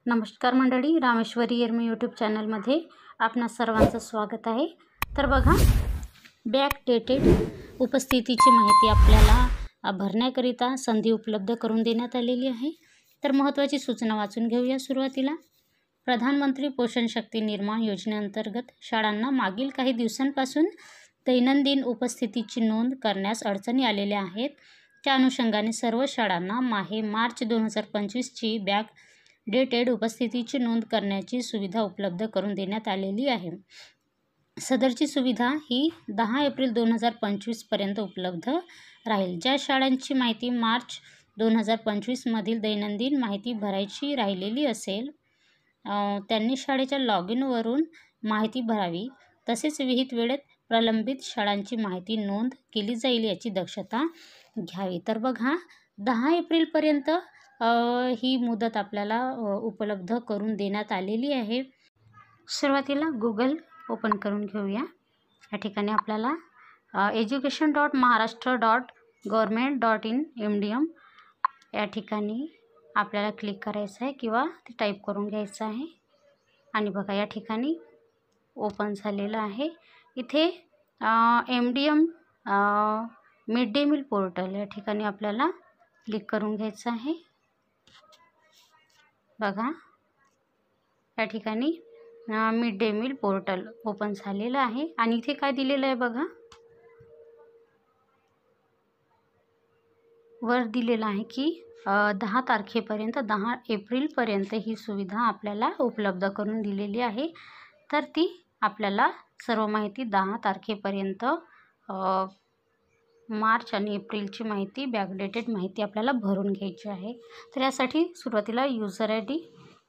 नमस्कार मंडळी, रामेश्वरी येरमी यूट्यूब चॅनलमध्ये आपणा सर्वांचं स्वागत आहे। तर बघा, बॅकडेटेड उपस्थितीची माहिती आपल्याला भरण्याकरिता संधी उपलब्ध करून देण्यात आलेली आहे। तर महत्त्वाची सूचना वाचून घेऊया। सुरुवातीला प्रधानमंत्री पोषण शक्ती निर्माण योजनेअंतर्गत शाळांना मागील काही दिवसांपासून दैनंदिन उपस्थितीची नोंद करण्यास अडचणी आलेल्या आहेत। त्या अनुषंगाने सर्व शाळांना मार्च 2025 ची बॅकडेटेड उपस्थितीची नोंद करण्याची सुविधा उपलब्ध करून देण्यात आलेली आहे। सदरची सुविधा ही 10 एप्रिल 2025 पर्यंत उपलब्ध राहील। ज्या शाळांची माहिती मार्च 2025 मधील दैनंदिन माहिती भरायची राहिलेली असेल त्यांनी शाळेच्या लॉगिन वरून माहिती भरावी। तसेच विहित वेळेत प्रलंबित शाळांची माहिती नोंद केली जाईल याची दक्षता घ्यावी। तर बघा, 10 एप्रिल पर्यंत ही मुदत आपल्याला उपलब्ध करून देण्यात आलेली आहे। सुरुवातीला गूगल ओपन करून घेऊया। या ठिकाणी आपल्याला education.maharashtra.government.in या ठिकाणी आपल्याला क्लिक करायचं आहे किंवा ते टाईप करून घ्यायचं आहे। आणि बघा, या ठिकाणी ओपन झालेलं आहे। इथे MDM mid day meal portal या ठिकाणी आपल्याला क्लिक करून घ्यायचं आहे। बघा, या ठिकाणी mid day meal portal open झालेलं आहे। आणि इथे काय दिलेलं आहे बघा, वर दिलेलं आहे की 10 तारखेपर्यंत 10 एप्रिलपर्यंत ही सुविधा आपल्याला उपलब्ध करून दिलेली आहे। तर ती आपल्याला सर्व माहिती 10 तारखेपर्यंत मार्च आणि एप्रिलची माहिती बॅकडेटेड माहिती आपल्याला भरून घ्यायची आहे। तर यासाठी सुरुवातीला यूजर ID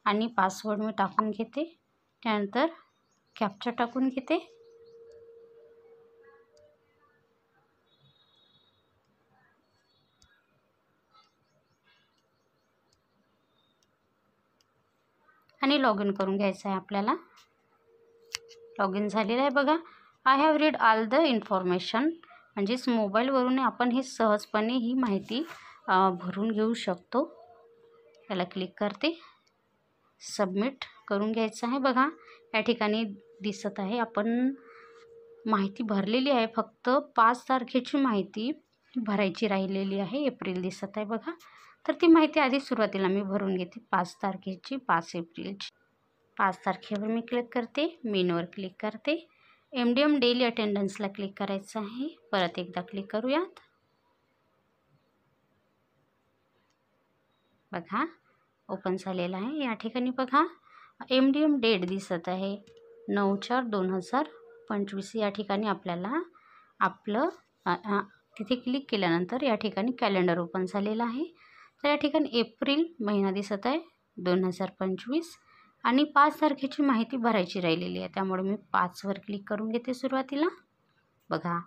आणि पासवर्ड मी टाकून घेते, त्यानंतर कॅप्चा टाकून घेते। आणि लॉग इन करून घ्यायचं आहे आपल्याला। लॉग इन झालेलं आहे बघा। I have read all the information, म्हणजेच मोबाईलवरून आपण हे सहजपणे ही माहिती भरून घेऊ शकतो। याला क्लिक करते, सबमिट करून घ्यायचं आहे। बघा, या ठिकाणी दिसत आहे आपण माहिती भरलेली आहे। फक्त 5 तारखेची माहिती भरायची राहिलेली आहे। एप्रिल दिसत आहे बघा। तर ती माहिती आधी सुरुवातीला मी भरून घेते, 5 तारखेची, 5 एप्रिलची। 5 तारखेवर मी क्लिक करते, मेनूवर क्लिक करते, MDM डेली अटेंडन्सला क्लिक करायचं आहे। परत एकदा क्लिक करूयात। बघा, ओपन झालेला आहे। या ठिकाणी बघा, MDM डेट दिसत आहे 9/4/2025। या ठिकाणी आपल्याला आपलं तिथे क्लिक केल्यानंतर या ठिकाणी कॅलेंडर ओपन झालेलं आहे। तर या ठिकाणी एप्रिल महिना दिसत आहे 2025 आणि 5 तारखेची माहिती भरायची राहिलेली आहे, त्यामुळे मी 5 वर क्लिक करून घेते सुरुवातीला। बघा,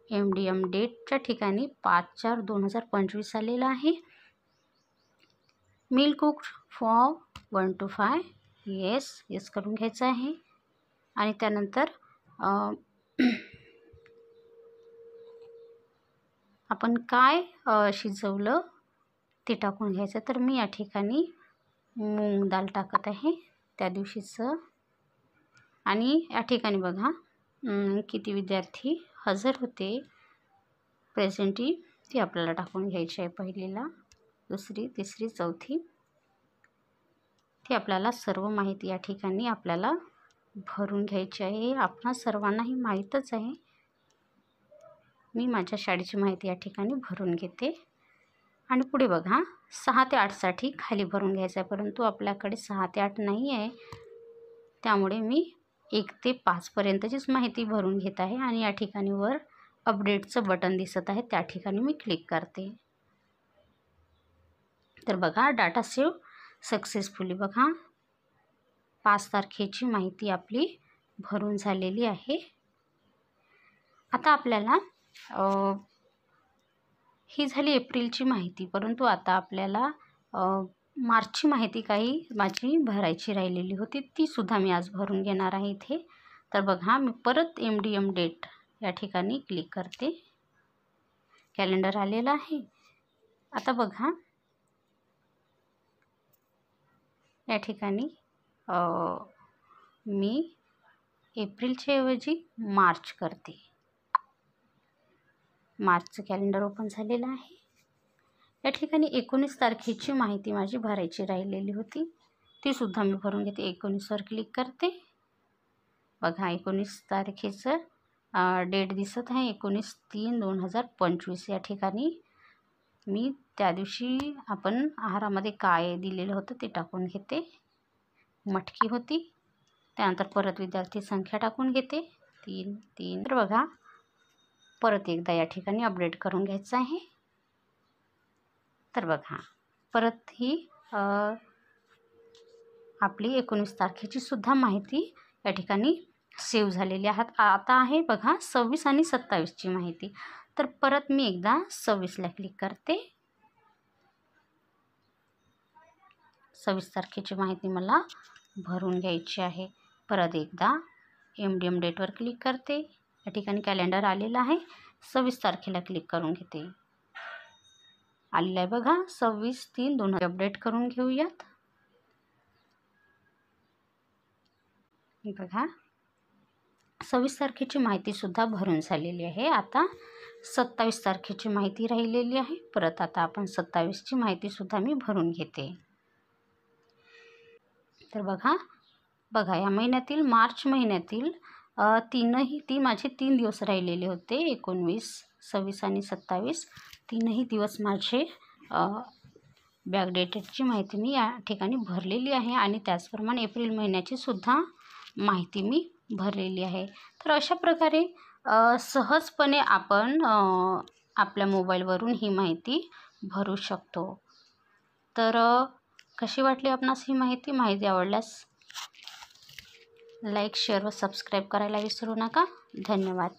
MDM डेटच्या ठिकाणी 5/4/2025 आलेलं आहे। Meal cook for 1 to 5 yes करून घ्यायचं आहे। आणि त्यानंतर आपण काय शिजवलं ते टाकून घ्यायचं। तर मी या ठिकाणी मूग डाळ टाकत आहे त्या दिवशीचं। आणि या ठिकाणी बघा किती विद्यार्थी हजर होते प्रेझेंटी ती आपल्याला टाकून घ्यायची आहे। पहिलीला, दुसरी, तिसरी, चौथी ती आपल्याला सर्व माहिती या ठिकाणी आपल्याला भरून घ्यायची आहे। आपणा सर्वांनाही माहीतच आहे। मी माझ्या शाळेची माहिती या ठिकाणी भरून घेते। आणि पुढे बघा, 6 ते 8साठी खाली भरून घ्यायचं आहे, परंतु आपल्याकडे 6 ते 8 नाही आहे, त्यामुळे मी 1 ते 5 पर्यंतचीच माहिती भरून घेत आहे। आणि या ठिकाणी वर अपडेटचं बटन दिसत आहे, त्या ठिकाणी मी क्लिक करते। तर बघा, डाटा सेव्ह सक्सेसफुली। बघा, 5 तारखेची माहिती आपली भरून झालेली आहे। आता आपल्याला ही झाली एप्रिलची माहिती, परंतु आता आपल्याला मार्चची माहिती काही माझी भरायची राहिलेली होती, ती सुद्धा मी आज भरून घेणार आहे इथे। तर बघा, मी परत MDM डेट या ठिकाणी क्लिक करते, कॅलेंडर आलेलं आहे। आता बघा, या ठिकाणी मी एप्रिलच्या ऐवजी मार्च करते. मार्चचं कॅलेंडर ओपन झालेलं आहे. या ठिकाणी 19 तारखेची माहिती माझी भरायची राहिलेली होती, ती सुद्धा मी भरून घेते. 19वर क्लिक करते. बघा 19 तारखेचं डेट दिसत आहे 19/3/2025. या ठिकाणी मी त्या दिवशी आपण आहारामध्ये काय दिलेलं होतं ते टाकून घेते. मटकी होती. त्यानंतर परत विद्यार्थी संख्या टाकून घेते 3. तर बघा परत एकदा या ठिकाणी अपडेट करून घ्यायचं आहे. तर बघा परत ही आपली 19 तारखेची सुद्धा माहिती या ठिकाणी सेव्ह झालेली आहे. आता आहे बघा 26 आणि 27ची माहिती. तर परत मी एकदा 26ला क्लिक करते. 26 तारखेची माहिती मला भरून घ्यायची आहे. परत एकदा MDM डेटवर क्लिक करते. या ठिकाणी कॅलेंडर आलेलं आहे. 26 तारखेला क्लिक करून घेते. आलेलं आहे बघा 26/3/2025. अपडेट करून घेऊयात. बघा 26 तारखेची माहितीसुद्धा भरून झालेली आहे. आता 27 तारखेची माहिती राहिलेली आहे. परत आता आपण 27ची माहितीसुद्धा मी भरून घेते. तर बघा या महिन्यातील मार्च महिन्यातील माझे 3 दिवस राहिलेले होते. 19, 26 आणि 27 तीनही दिवस माझे बॅकडेटेडची माहिती मी या ठिकाणी भरलेली आहे आणि त्याचप्रमाणे एप्रिल महिन्याची सुद्धा माहिती मी भरलेली आहे. तर अशा प्रकारे सहजपणे आपण आपल्या मोबाईलवरून ही माहिती भरू शकतो. तर कशी वाटली आपणास ही माहिती आवडल्यास लाईक, शेअर व सबस्क्राईब करायला विसरू नका. धन्यवाद.